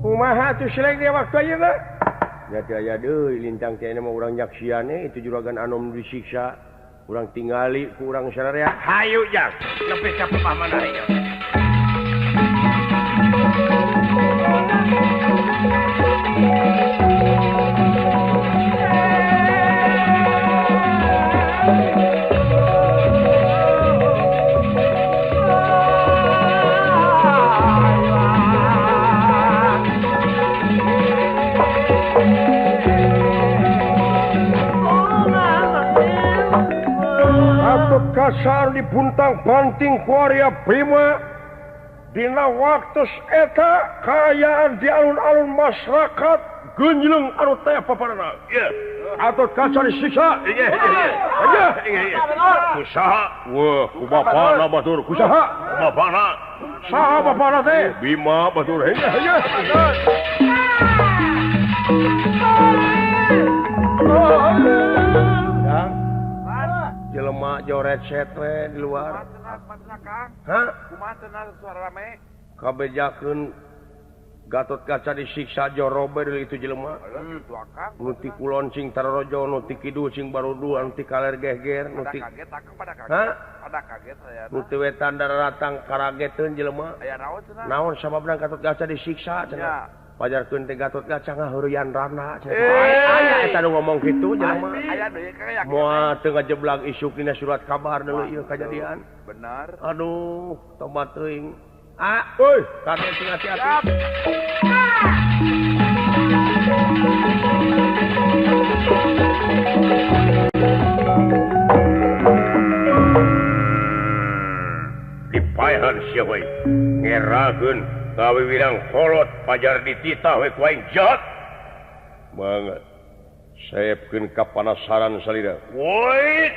Kumaha tuh selek dia waktu aja enggak? Ya deui lintang teh mah urang nyaksiane itu juragan anom disiksa. Urang tingali ku urang sadaya. Hayu jang, nepi ka pemahaman ari. Kasar di puntang banting Korea Prima dina waktu eta kayaan di alun-alun masyarakat genjleng anu teh paparana atau kasar disiksa aja kusaha wah ku bapana batur kusaha bapana saha bapana teh Bima batur heuh jelema joret setre di luar. Hah? Kumaha cenah suara rame? Kabejakeun Gatot Kaca disiksa jorobe deui itu jelema. Nu ti kulon cing tarorojo, nu ti kidul cing barudu, nu ti kaler geger, nu ti kaget pada kaget. Hah? Pada kaget saya. Nu ti wetan daratang karageteun jelema. Aya naon cenah? Naon sababna Gatot Kaca disiksa cenah? Pajarkeun teh Gatot Kaca ngaheureuyan rana cenah. Aya eta nu ngomong kitu jelema. Aya deui kayak. Moal teu ngajeblag isuk dina surat kabar deui ieu kajadian. Benar. Aduh, tobat teuing. Euy, kade sing hati-hati. Dipaehan sia we. Ngerageun kawiwirang kolot pajar dititah we ku aing jahat. Banget. Saepkeun ka panasaran salira. Woi.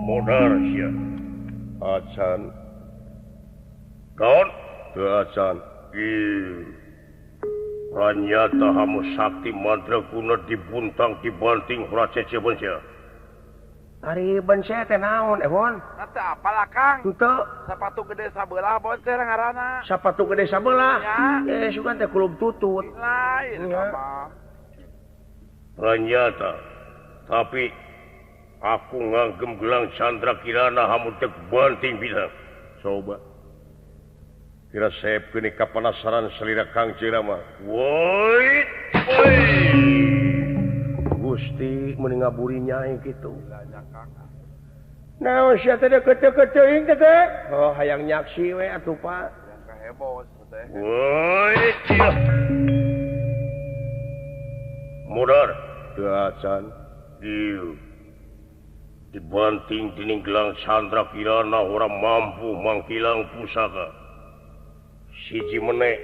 Modar sia. Acan. Kaon? Teu acan. Ternyata hamu sakti mantra kuna dibuntang dibanting huracece beunsia. Ari beunsia teh naon, Ehon? Eta apalah Kang? Teu. Sapatu gede sabelah bon teh ngaranna. Sapatu gede sabelah? Ya. Sugan teh kulub tutut. Lain apa? Ternyata tapi aku nganggem gelang Chandra Kirana hamu teu banting bisa. Coba. Kira saepkeun ka panasaran salira Kang Cira mah. Woi. Gusti meuni ngaburi nyai kitu. Naon sia teh deket-deket teuing teh? Oh, hayang nyaksi we atuh Pak. Yang kahebos teh. Woi. Modar. Teu acan. Ieu. Dibanting dening gelang Chandra Kirana orang mampu mangkilang pusaka. Siji meneh.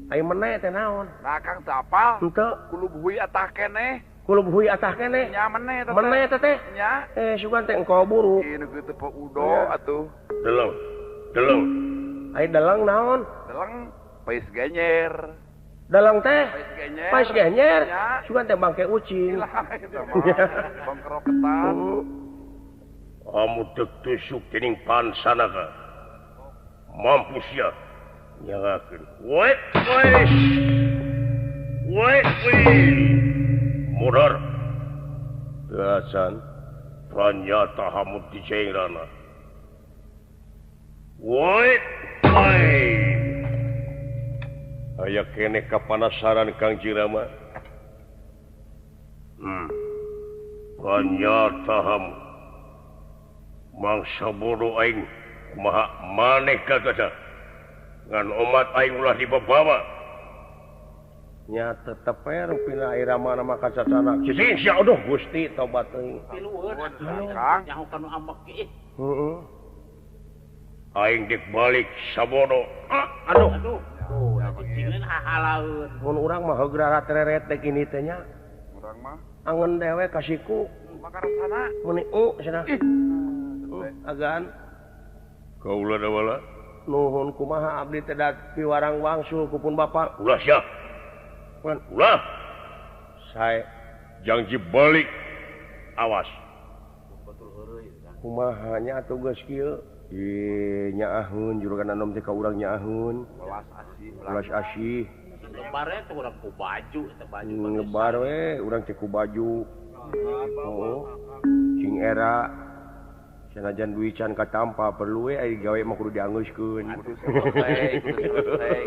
Ai meneh teh naon? Nah Kang teu apal. Henteu. Kulub huy atah keneh. Kulub huy atah keneh? Nya meneh teh. Meneh teh? Nya. Sugan teh engko buruk. Ieu nu teu udo atuh. Deleng. Ai deleng naon? Deleng pais genyer. Dalang teh pais genyer. Sugan teh bangke ucing. Bang keroketan. Kamu teu tusuk dening pansanaka. Mampu sia nyalakeun. Woi. Modar. Gasan. Ternyata hamu dicengrana. Woi. Aya keneh kapanasaran Kang Jirama. Ternyata hamu mangsa bodoh aing kumaha maneh kagada ngan omat aing ulah dibabawa nya tetep pina irama nama kacacana cicing sia aduh Gusti tobat teuing Kang nyaho kanu ambek ieu aing dik balik sabodo aduh cicingin hahalaeun mun urang mah hegrara tereret dek ini teh nya urang mah angeun dewe kasiku makaresana muni cenah agan kaula da wala nuhun kumaha abdi teh da piwarang wangsul kupun bapak ulah sia ulah saya janji balik awas kumaha nya tugas kieu nyaahun juragan anom teh ka urang nyaahun welas asih ngebar teh urang ku baju teh baju ngebar we urang teh ku baju cing era sanajan duit can katampa perlu we ai gawe mah kudu dianggeuskeun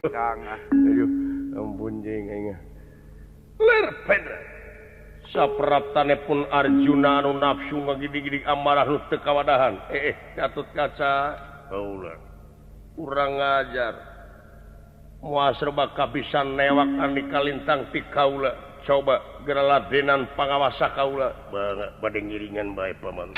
Kang aduh ampun jeung aing ler pedra sapraptane pun Arjuna anu nafsu ngagidi-gidi amarah nu teu kawadahan Gatut Kaca kaula urang ngajar moal serba kabisan newak anu kalintang ti kaula coba geura ladenan pangawasa kaula bade ngiringan bae paman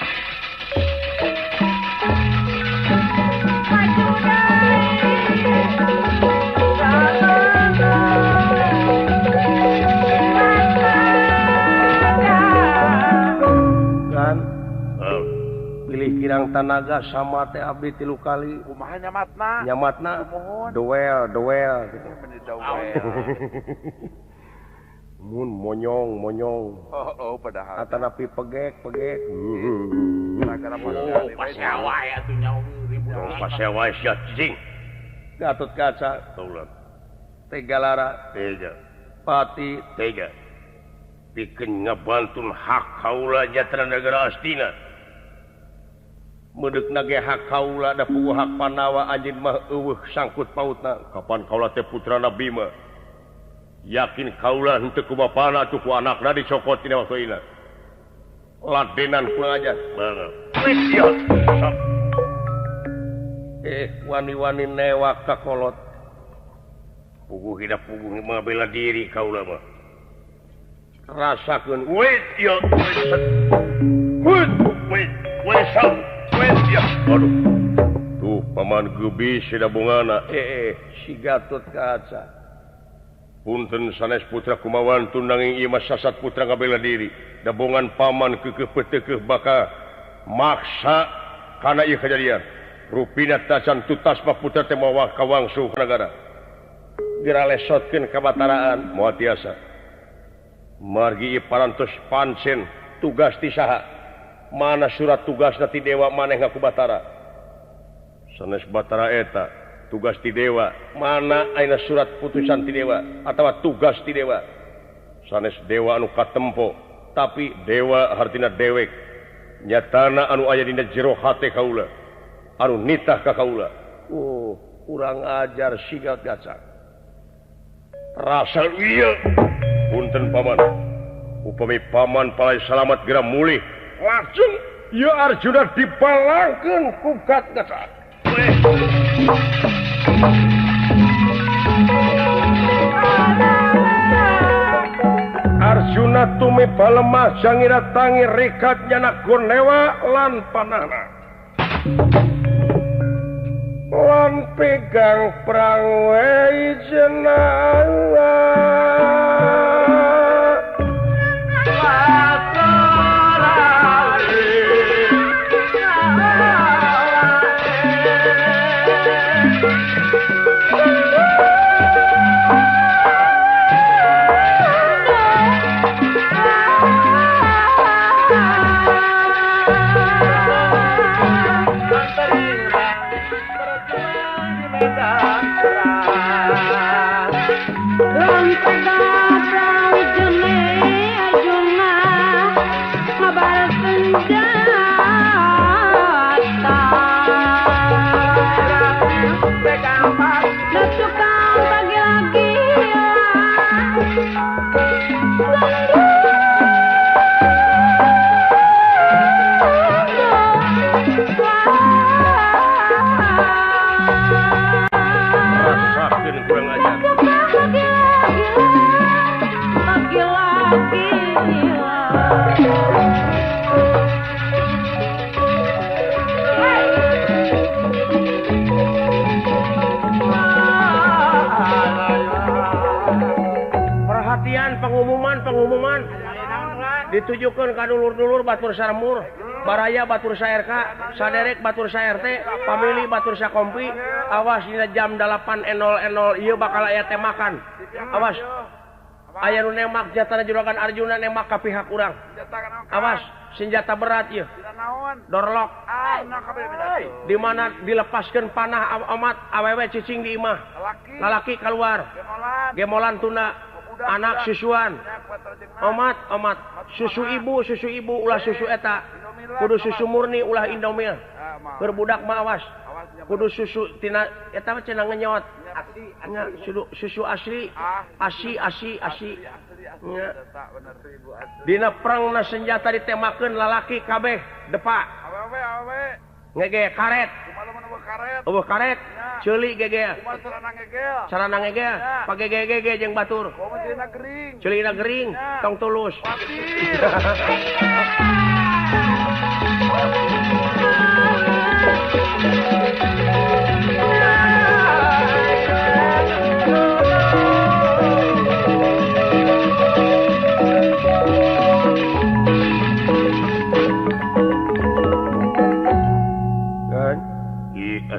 kirang tanaga sama teh abdi 3 kali kumaha nyamatna duel gitu mun monyong padahal atanapi pegek gara-gara pasewa atuh nyaung ribu pasewa sia cicing Gatut Kaca kaulah tega lara tega pati tega pikeun ngabantun hak kaula jatra negara Astina medeuk nage hak kaula da puguh hak Pandawa anjeun mah eueuh sangkut pautna kapan kaula teh putrana Bima yakin kaula henteu ku bapana atuh ku anakna dicokot tina waktu ina ladenan pengajar wani-wani newak ka kolot puguh hidup puguh mah bela diri kaula mah rasakeun wait aduh tuh paman gebis si dabungana si Gatut Kaca punten sanes putra kumawan tundanging ieu mah sasat putra ngabela diri dabungan paman keukeuh peteukeun baka maksa kana ieu kejadian rupina tacan tutas mah putra teh moal kawangsu negara geura lesotkeun ka Bataraan moal tiasa margi ieu parantos pancen tugas ti saha mana surat tugas ti dewa maneh ngaku Batara sanes Batara eta tugas ti dewa mana ayeuna surat putusan ti dewa atawa tugas ti dewa sanes dewa anu katempo tapi dewa hartina dewek nyatana anu aya dina jero hate kaula anu nitah ka kaula urang ajar si Gatut Kaca rasa ieu punten paman upami paman palai salamet geura mulih langsung ya Arjuna dipalangkeun ku Gatut Kaca Arjuna tumiba lemah jangira tangi rikat nyana Gonewa lan panahna lan pegang perang Wijaya Lang ditujukan ka dulur-dulur batur sarmur baraya batur saRK saderek batur saRT pamili batur sakompi awas dina jam 8.00 ieu bakal aya teh makan awas aya nu nemak jatana juragan Arjuna nemak ka pihak urang awas senjata berat ieu dorlok di mana dilepaskeun panah amat awewe cicing di imah lalaki keluar gemolan tuna anak susuan omat susu ibu ulah susu eta kudu susu murni ulah Indomil berbudak mah awas kudu susu tina eta mah cenah ngenyot susu asli nya dina perangna senjata ditemakeun lalaki kabeh depa ngege karet eueuh karet ceuli gege sarana ngegel pake gege jeung batur ceulina gering tong tulus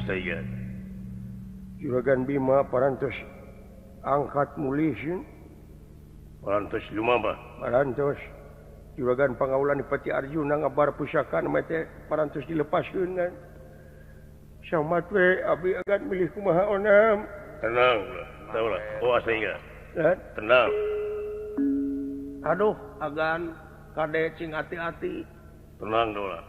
saya Juragan Bima parantos angkat mulisin parantos lumaba parantos Juragan Pangaulan Dipati Arjuna ngabar pusakan mate parantos dilepaskeun kan samat we abi agan milih kumaha onam tenang taulah oh saya tenang aduh agan kade cing hati-hati tenang taulah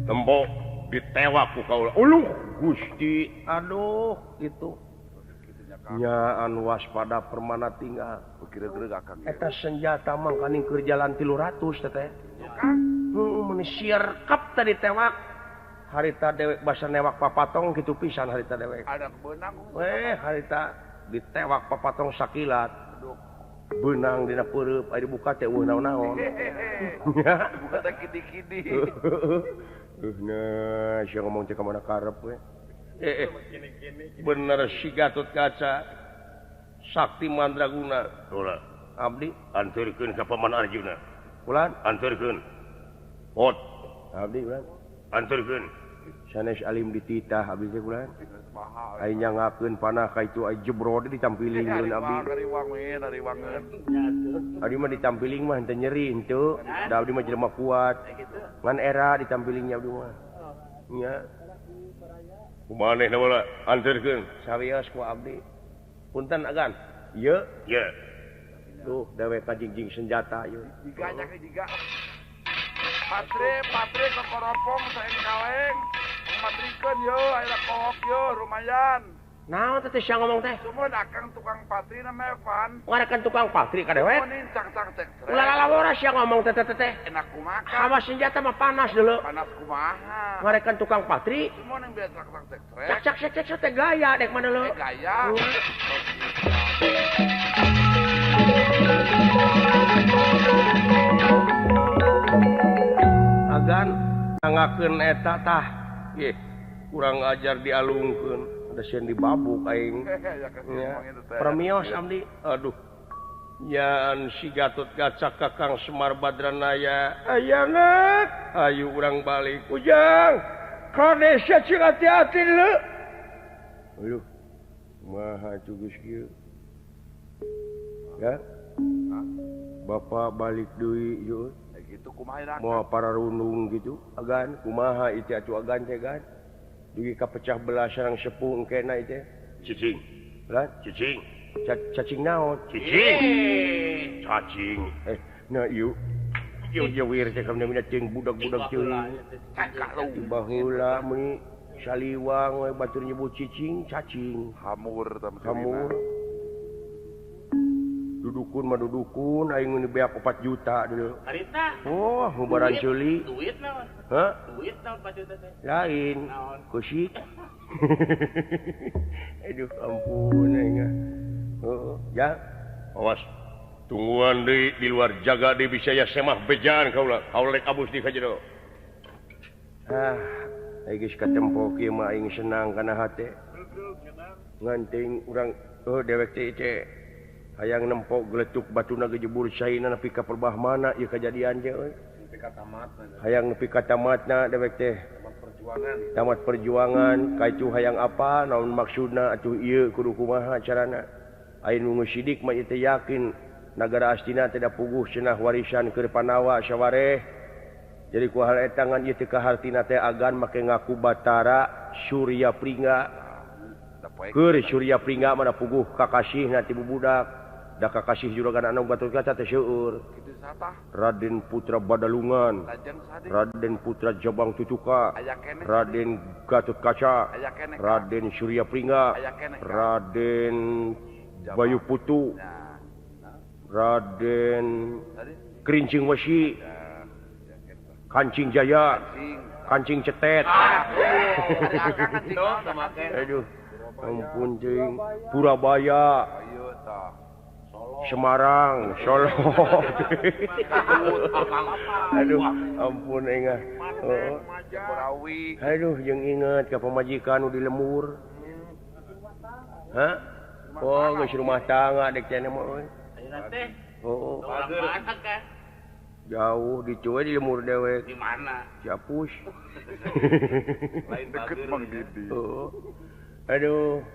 tembok ditewak ku kaula uluh Gusti aduh itu nyaan waspada permana tinggal eta senjata mah kaning keur jalan 300 teh mun sirkap tadi tewak harita dewek basa newak papatong kitu pisan harita dewek ada benang harita ditewak papatong sakilat benang dina peureub aya dibuka teh eueuh naon-naon buka teh kidi-kidi nah, siya ngomong cek kemana karep we. Bener si Gatot Kaca Sakti Mandraguna. Ulah. Abdi anturkeun ka Paman Arjuna. Ulan anturkeun. Pot. Abdi ulan. Anturkeun. Sanes alim dititah abdi teh ulan. Ai nyangakeun panah ka itu ai jebrode ditampiling abdi. Dari wangeun. Abdi mah ditampiling mah henteu nyeri henteu. Da abdi mah jelema kuat. Ngan era ditampilingnya abdi mah. Nya. Kumaneh na wala anterkeun sawios ku abdi. Punten agan. Ieu? Ieu. Tuh dewe kajingjing senjata ieu. Diganya ke jiga. Patre ke koropong saeng kaleng. Matrikeun yo aya kohok yo lumayan. Naon teh sia ngomong teh? Sumur akang tukang patri na Evan. Ngarekan tukang patri ka dewek? Mun cak-cak teh. Ulah lalawara sia ngomong teh enak kumaha. Hawa senjata mah panas deuleu. Panas kumaha? Ngarekan tukang patri. Mun yang biasa cak-cak teh. Cak-cak teh gaya dek mana deuleu. Gaya. Agan ngakeun eta tah. Ye, kurang ajar dialungkeun. Sen dibabuk aing premios abdi aduh nyaan si Gatot Kaca Kakang Semar Badranaya ayangat ayu urang balik ujang kade sia cing hati-hati deuleu aduh maha geus kieu ya Bapak balik deui yeuh gitu kumaha moal pararundung gitu agan kumaha itu atuh agan teh gan dugi kapecah belah sareng sepuh engkena ieu teh cicing lan cicing cacing naon cicing cacing nah ieu wir teh kamana cing budak-budak ceuing baheula meuni saliwang we batur nyebut cicing cacing hamur dudukun aing meuni beak 4 juta dulu harita oh hubaran ceuli duit naon hah duit naon 4 juta teh lain kusik aduh ampun aing ya awas tungguan deui di luar jaga deui bisa ya semah bejaan kaula rek abus di kajedo aing geus katempo kieu mah aing senang kana hate nganting urang dewek teh hayang nempok geletuk batuna gejebur saina nepi ka perbah mana ieu kejadian je euy. Hayang nepi ka tamatna dewek teh. Tamat perjuangan kaitu hayang apa naon maksudna atuh ieu kudu kumaha carana. Ain nu sidik mah teh yakin nagara astina teh da puguh cenah warisan keur Panawa sawareh. Jadi ku hal eta ngan ieu teh kahartina teh agan make ngaku Batara Surya Pringga. Keur Surya Pringga mana puguh kakasihna ti bubudak. Da kakasih juragan anu batur kaca teh seueur. Raden Putra Badalungan, Raden Putra Jabang Tutuka, Raden Gatot Kaca, Raden Surya Pringga, Raden Bayu Putu, Raden Kerincing Wesi, Kancing Jaya, Kancing Cetet. Aduh, ampun cing. Purabaya, Semarang, Solo. Aduh, ampun engah. Aduh, jeung inget ka pamajikan nu di Lemur. Hah? Oh, geus rumah tangga dek cenah mah euy. Ayeuna teh. Oh. Masak kan? Jauh di cuy di Lemur dewek. Di mana? Ciapus. Lain deket Mang Didi. Oh. Aduh.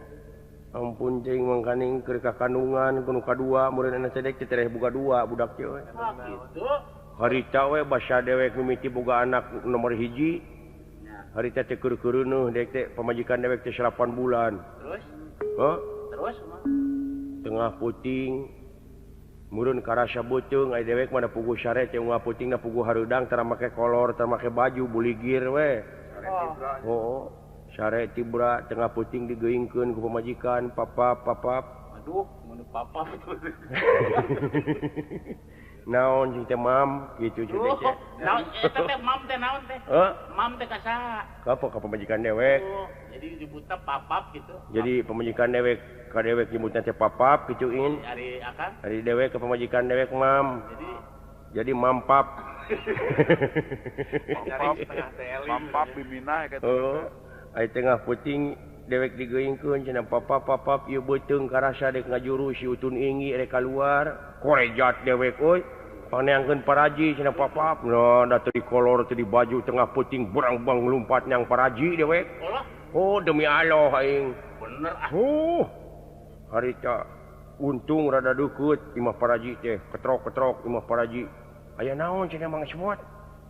Ampun cing mangkaning keur ka kandungan kudu kadua mureunna cedek teh tereh boga dua budak teh we. Gitu. Harita we basa dewek mimiti boga anak nomor hiji. Harita teh keur-keureunuh dek teh pamajikan dewek teh 8 bulan. Terus? Hah? Terus Tengah puting murun karasa beuteung aya dewek mana puguh sare teh unggal putingna puguh hareudang tara make kolor tara make baju buligir we. Oh. Sare tibra tengah puting digeingkeun ku pamajikan papap. Aduh, mun papap. Naon jeung teh mam kitu cenah teh. Naon eta teh mam teh naon teh? Mam teh ka saha? Ka pamajikan dewek. Jadi disebutna papap gitu. Jadi pamajikan dewek ka dewek nyebutna teh papap gituin. Ari akan? Ari dewek ka pamajikan dewek mam. Jadi mampap. Mampap biminah kata. Ai tengah puting dewek digeingkeun cenah papap ieu beuteung karasa dek ngajuru si Utun Inggi rek kaluar korejat dewek euy paneangkeun paraji cenah papap nah da teu di kolor teu di baju tengah puting berang-bang lumpat nyang paraji dewek oh demi Allah aing bener harita untung rada deukeut imah paraji teh ketrok imah paraji aya naon cenah Mang Smot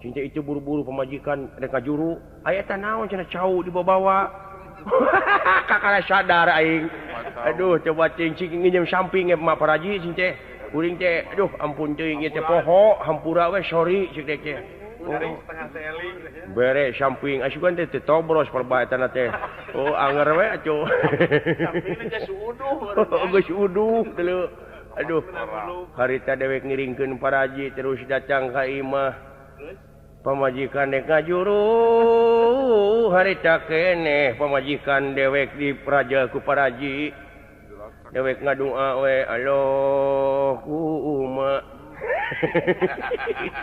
cinta itu buru-buru pemajikan rek ngajuru aya teh naon cenah cau dibawa kakara sadar aing aduh coba cing nginjem samping mah paraji cing teh uring teh aduh ampun teuing ieu teh poho hampura we sorry cik teh setengah seling bere samping asukan teh tobros perba eta teh oh anger we atuh samping geus uduh geus uduh teu aduh harita dewek ngiringkeun paraji terus datang ka imah pamajikan dek ngajuru harita keneh pamajikan dewek di praja ku paraji dewek ngadua we Allahumma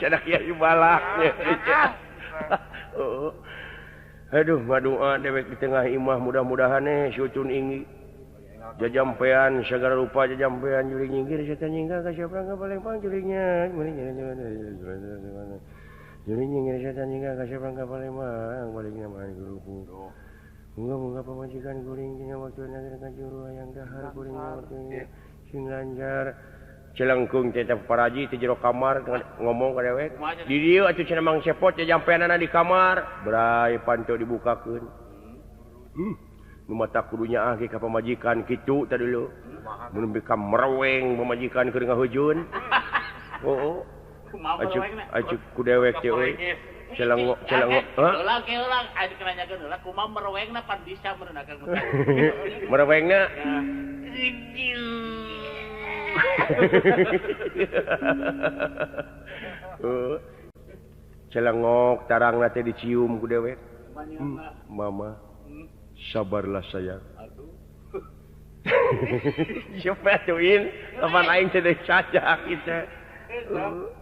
cadak ya balaknya aduh ngadua dewek di tengah imah mudah-mudahan si Utun Inggi jajampean segala rupa jajampean juring nyinggir setan nyingga ka siapa ka palempang juringnya juring nyinggir setan nyingga ka siapa ka palempang balikna mah guruku moga-moga pamajikan guring dina waktuna ka juru hayang dahar guring waktunya sing lancar celengkeung teh paraji teh jero kamar ngomong ka dewek di dieu atuh cenah Mang Sepot jajampeanana di kamar brai panto dibukakeun nu mata kudunya ah ka pamajikan kitu tadi dulu mun bika mereweng pamajikan keur ngahejeun oh acuk ku dewek teh euy celengok ulang aya dikenanyakeun ulang kumaha merewengna pan bisa meureunkeun merewengna celengok tarangna teh dicium ku dewek mama sabarlah sayang. Aduh. Siapa tuin? Lapan aing teh saja kita.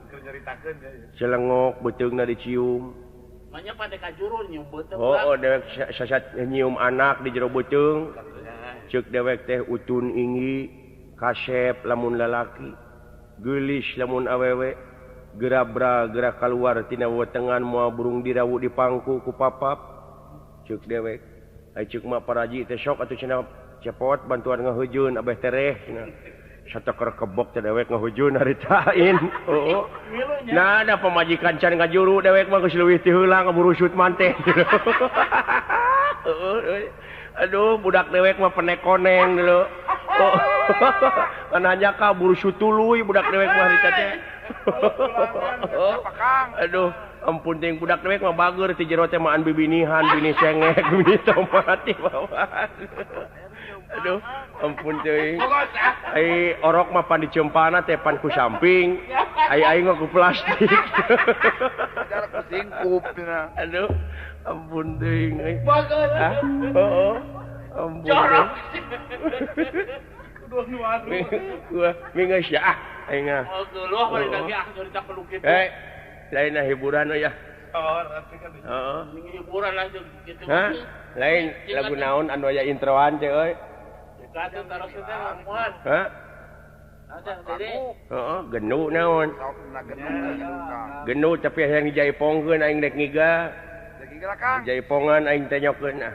Keur nyaritakeun ya. Celengok beuteungna dicium. Manya pada kajuru nyium beuteung. Oh, dewek sasat nyium anak di jero beuteung. Ceuk dewek teh Utun Inggi kasep lamun lalaki gelis lamun awewe gerabra gerak keluar tina wetengan moal burung dirawu di pangku ku papap ceuk dewek ai ceuk mah paraji teh sok atuh cenah cepot bantuan ngahujeun abeh tereh cenah sateker kebok teh dewek ngahujeun haritain oh nah ada pamajikan can ngajuru dewek mah geus leuwih ti heula ngaburusut manteh aduh budak dewek mah penekoneng dulu oh ananya ka burusut tuluy budak dewek mah harita teh aduh ampun ting budak dewek mah bager ti jero teh maan bibinihan bini sengek bini tomat ti bawahan aduh ampun teuing ai orok mah pan dicempana teh pan ku samping ai ngok ku plastik cara ku singkup cenah aduh ampun teuing euy bagus heeh ampun jorok kudu nuadu gua mingeus ya ai ngah oh geuleuh bari lagi cerita pelukit lain hiburan ya oh tapi kan heeh hiburan lah gitu hah lain lagu naon anu aya introan teh euy kata taruh teh muat hah ada dede heeh genu naon saukna genu tapi yang dijaipongkeun aing rek ngiga Kang jaipongan aing teh nyokeun ah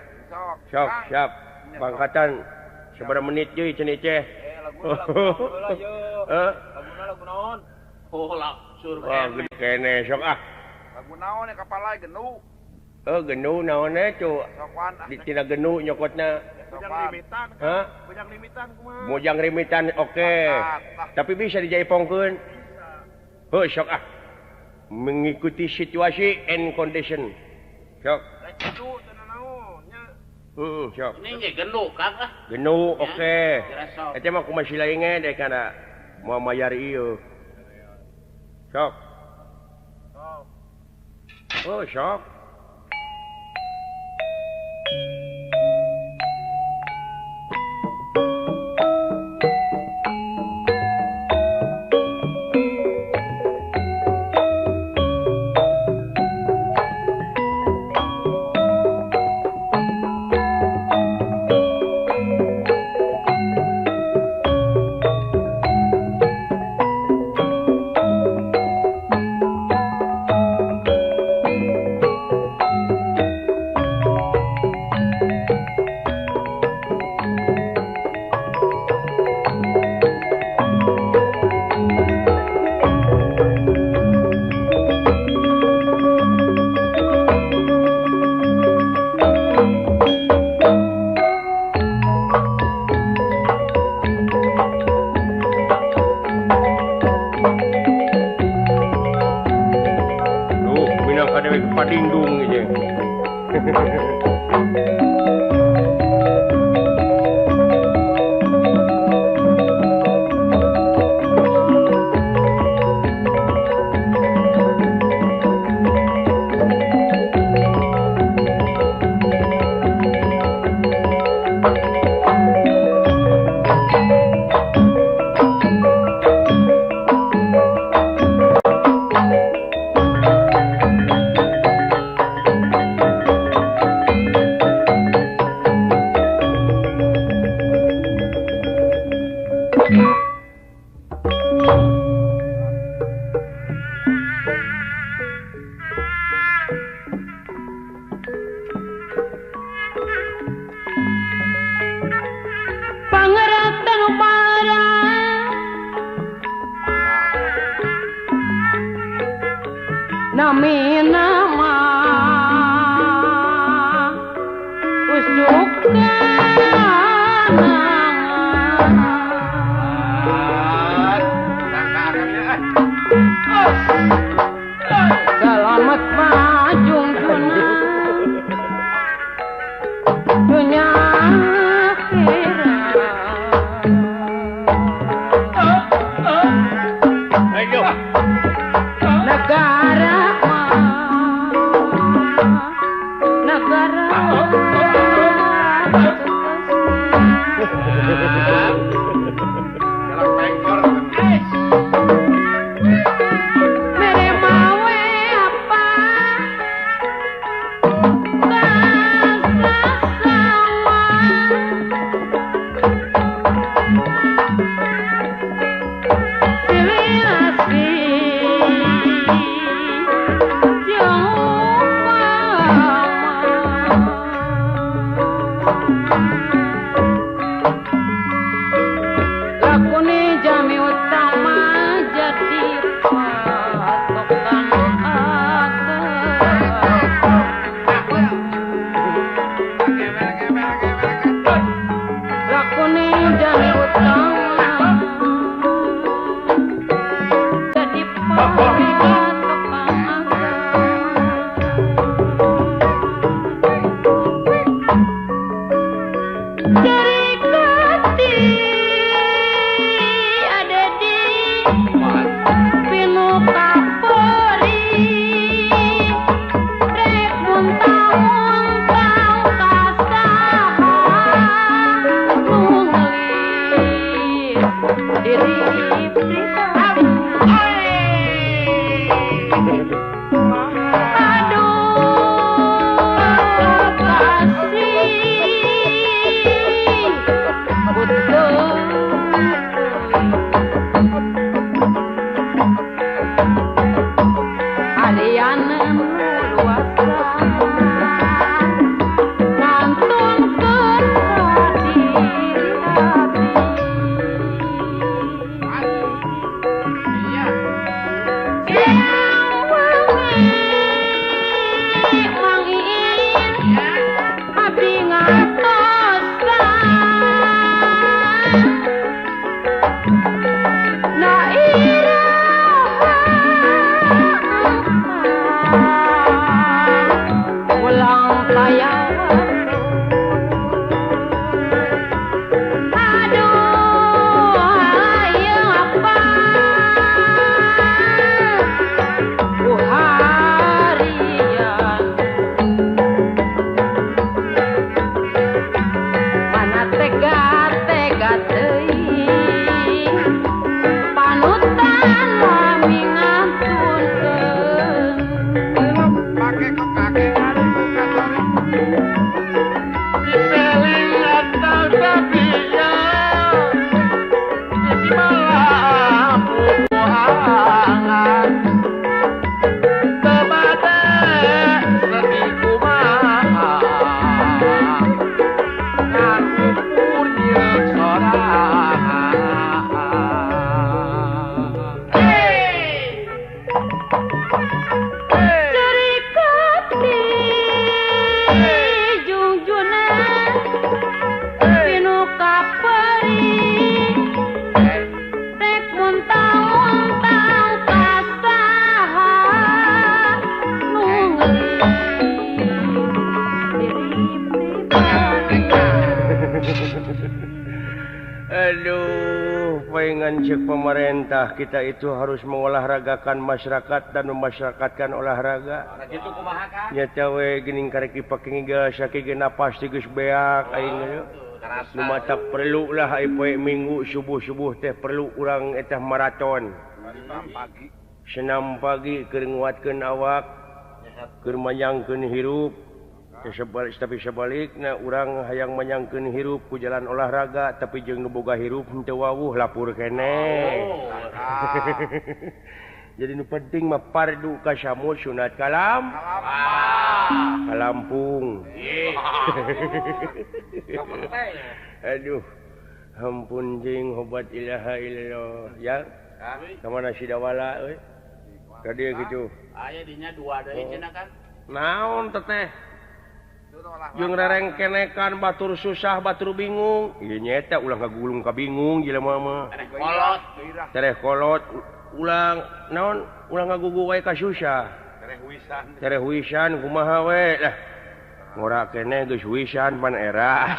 sok siap pangkatan sabaraha menit deui cenah ceh lagu naon oh langsur wah gede kene sok ah lagu naon ya kapal lain genu genu naon cu di tina genu nyokotna hah mojang limitan oke tapi bisa dijaipongkeun heuh sok ah mengikuti situasi and condition sok sok ini ge genu Kang ah genu oke eta mah kumaha silainge dek kana moal mayar ieu sok oh sok padindung aja. Pemerintah kita itu harus mengolahragakan masyarakat dan memasyarakatkan olahraga. Gitu kumaha kan? Nyata we geuning karek dipake ngigas saking napas teh geus beak aing ge. Nu matak perlu lah poe minggu subuh-subuh teh perlu urang eta maraton. Senam pagi keur nguatkeun awak, keur manyangkeun hirup. Tapi sebaliknya urang hayang manyangkeun hirup ku jalan olahraga tapi jeung nu boga hirup henteu wawuh lapur keneh. Jadi nu penting mah fardu kasamud sunat kalam. Kalampung. Aduh. Ampun jeung hobat ilaha illallah. Ya. Kamana si dawala euy? Ka dieu kitu. Aya dinya 2 deui cenah kan. Naon teteh? Jeung rereng kenekan batur susah batur bingung ieu nyeta ulah ngagulung ka bingung jelema mah tereh kolot ulang naon ulah ngagugu wae ka susah tereh wisan kumaha we lah ngora keneh geus wisan pan era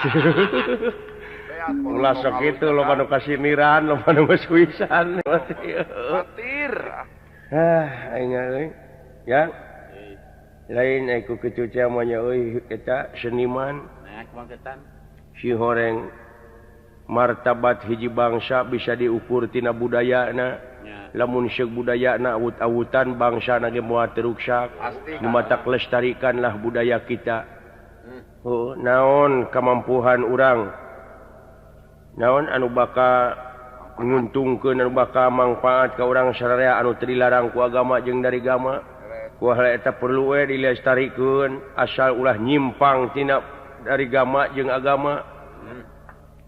ulah sakitu loba nu kasiniran loba nu geus wisan Batir. Aing euy ya lain aku kecuca manya euy eta seniman si horeng martabat hiji bangsa bisa diukur tina budayana lamun seug budayana awut-awutan bangsana ge moal teruksak nu matak lestarikanlah budaya kita naon kamampuhan urang naon anu bakal nguntungkeun anu bakal manfaat ka urang sararea anu teu dilarang ku agama jeung dari agama kumaha eta perlu we dilestarikeun asal ulah nyimpang tina dari agama jeung agama.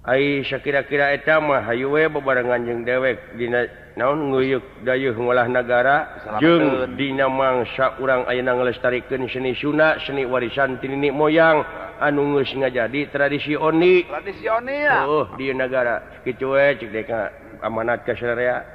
Ai sakira-kira eta mah hayu we bebarengan jeung dewek dina naon ngeuyeuk dayeuh ngolah nagara jeung dina mangsa urang ayeuna ngelestarikeun seni sunda seni warisan ti nenek moyang anu geus ngajadi tradisi oni. Tradisi oni ya. Di negara kitu we cek deka amanat ka sararea.